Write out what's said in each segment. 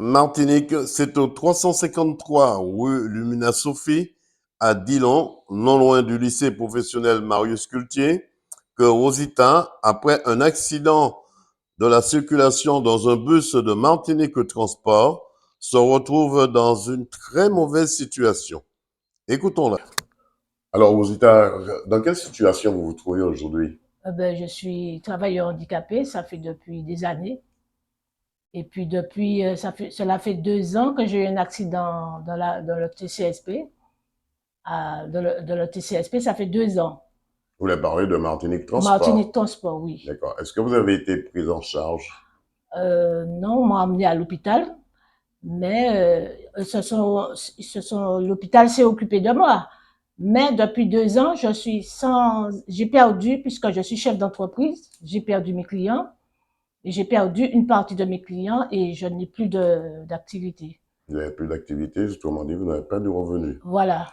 Martinique, c'est au 353 rue Lumina Sophie, à Dillon, non loin du lycée professionnel Marius Cultier, que Rosita, après un accident de la circulation dans un bus de Martinique Transport, se retrouve dans une très mauvaise situation. Écoutons-la. Alors, Rosita, dans quelle situation vous vous trouvez aujourd'hui? Je suis travailleur handicapé, ça fait depuis des années. Et puis depuis, cela fait 2 ans que j'ai eu un accident dans le TCSP. Dans le TCSP, ça fait 2 ans. Vous voulez parler de Martinique Martinique Transport. Transport, oui. D'accord. Est-ce que vous avez été prise en charge? Non, on m'a emmené à l'hôpital, mais l'hôpital s'est occupé de moi. Mais depuis 2 ans, j'ai perdu, puisque je suis chef d'entreprise, j'ai perdu mes clients. Et j'ai perdu une partie de mes clients et je n'ai plus d'activité. Vous n'avez plus d'activité, autrement dit, vous n'avez pas de revenus. Voilà.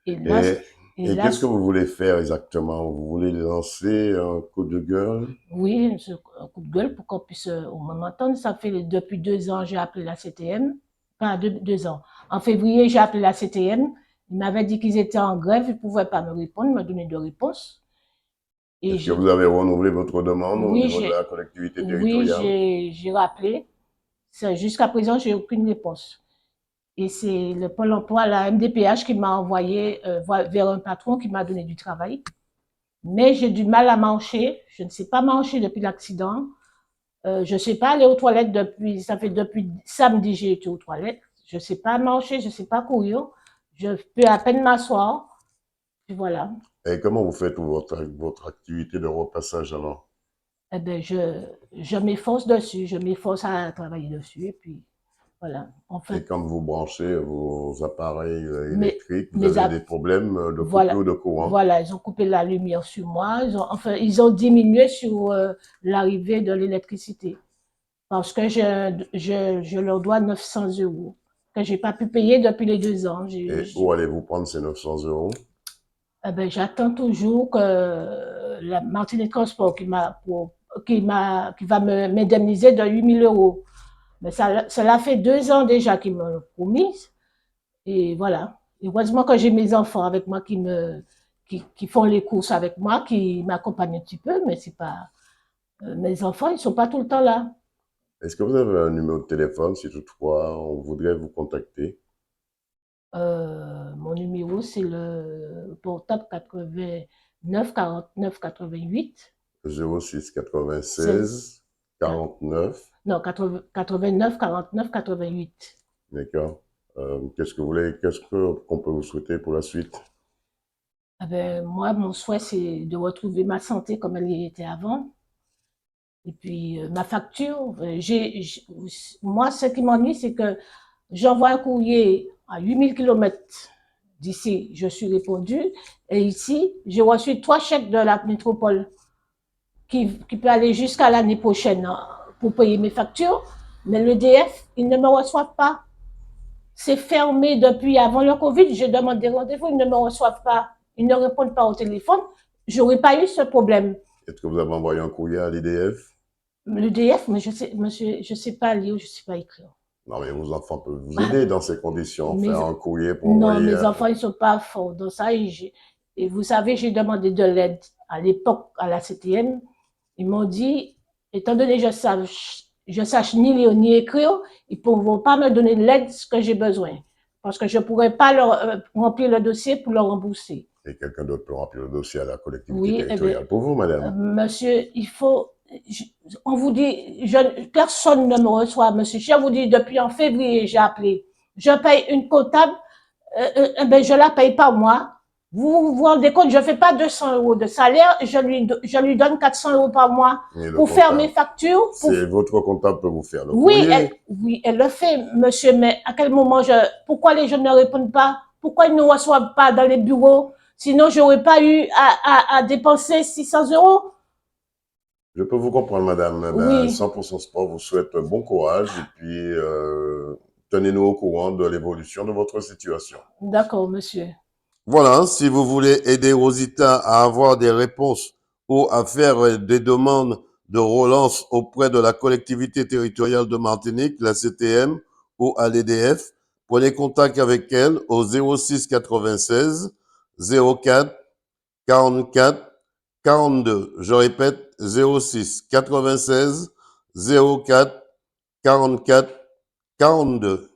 Et là, Et, et et là, qu'est-ce que vous voulez faire exactement? Vous voulez lancer un coup de gueule? oui, un coup de gueule pour qu'on puisse au moins m'entendre. Ça fait depuis 2 ans, j'ai appelé la CTM. Enfin, 2 ans. En février, j'ai appelé la CTM. Ils m'avaient dit qu'ils étaient en grève, ils ne pouvaient pas me répondre, me donner de réponse. Et Est-ce que vous avez renouvelé votre demande au oui, niveau de la collectivité oui, territoriale? j'ai rappelé. Jusqu'à présent, j'ai aucune réponse. Et c'est le Pôle emploi, la MDPH, qui m'a envoyé vers un patron qui m'a donné du travail. Mais j'ai du mal à marcher. Je ne sais pas marcher depuis l'accident. Je ne sais pas aller aux toilettes depuis samedi, j'ai été aux toilettes. Je ne sais pas marcher, je ne sais pas courir. Je peux à peine m'asseoir. Puis voilà. Et comment vous faites votre activité de repassage alors? Eh ben, je m'efforce dessus, je m'efforce à travailler dessus. Et puis voilà. Et Enfin, quand vous branchez vos appareils mes, électriques, vous mes, avez des problèmes de voilà, coupure de courant? voilà, ils ont coupé la lumière sur moi. Ils ont diminué sur l'arrivée de l'électricité parce que je leur dois 900 euros que j'ai pas pu payer depuis les 2 ans. Et où allez-vous prendre ces 900 euros? J'attends toujours que la Martinique Transport qui va m'indemniser de 8 000 euros. Mais cela fait 2 ans déjà qu'ils me l'ont promis. Et voilà. Et heureusement que j'ai mes enfants avec moi qui font les courses avec moi, qui m'accompagnent un petit peu, mais c'est pas, mes enfants, ils sont pas tout le temps là. Est-ce que vous avez un numéro de téléphone si toutefois on voudrait vous contacter? Mon numéro, c'est le portable 89 49 88. 06 C'est, 96 49. non, 89 49 88. D'accord. Qu'est-ce que vous voulez, qu'on peut vous souhaiter pour la suite? Moi, mon souhait, c'est de retrouver ma santé comme elle était avant. Et puis, ma facture, moi, ce qui m'ennuie, c'est que j'envoie un courrier à 8 000 kilomètres d'ici, je suis répondu. Et ici, j'ai reçu 3 chèques de la métropole qui peut aller jusqu'à l'année prochaine hein, pour payer mes factures. Mais l'EDF, ils ne me reçoivent pas. C'est fermé depuis avant le Covid. Je demande des rendez-vous, ils ne me reçoivent pas. Ils ne répondent pas au téléphone. J'aurais pas eu ce problème. Est-ce que vous avez envoyé un courrier à l'IDF? L'EDF, mais je sais, monsieur, je sais pas lire, je sais pas écrire. Non, mais vos enfants peuvent vous aider dans ces conditions. Faire Mes, un courrier pour non, envoyer. mes enfants, ils sont pas forts dans ça. Et vous savez, j'ai demandé de l'aide à l'époque à la CTM. Ils m'ont dit, étant donné que je sache ni lire ni écrire, ils ne pourront pas me donner l'aide que j'ai besoin. Parce que je ne pourrais pas leur remplir le dossier pour leur rembourser. Et quelqu'un d'autre peut remplir le dossier à la collectivité Oui, eh bien, territoriale. Pour vous, madame? monsieur, on vous dit, personne ne me reçoit, monsieur. Je vous dis, depuis en février, j'ai appelé. Je paye une comptable, je la paye pas moi. Vous vous rendez compte, je ne fais pas 200 euros de salaire, je lui donne 400 euros par mois Et le pour faire mes comptable. factures. C'est votre comptable peut vous faire le Oui, courrier. oui, elle le fait, monsieur, mais à quel moment pourquoi les jeunes ne répondent pas? Pourquoi ils ne reçoivent pas dans les bureaux? Sinon, j'aurais pas eu à dépenser 600 euros. Je peux vous comprendre, madame. Eh ben, Oui, 100% Sport vous souhaite bon courage et puis tenez-nous au courant de l'évolution de votre situation. d'accord, monsieur. Voilà, si vous voulez aider Rosita à avoir des réponses ou à faire des demandes de relance auprès de la collectivité territoriale de Martinique, la CTM, ou à l'EDF, prenez contact avec elle au 06 96 04 44 42. Je répète, 06 96 04 44 42.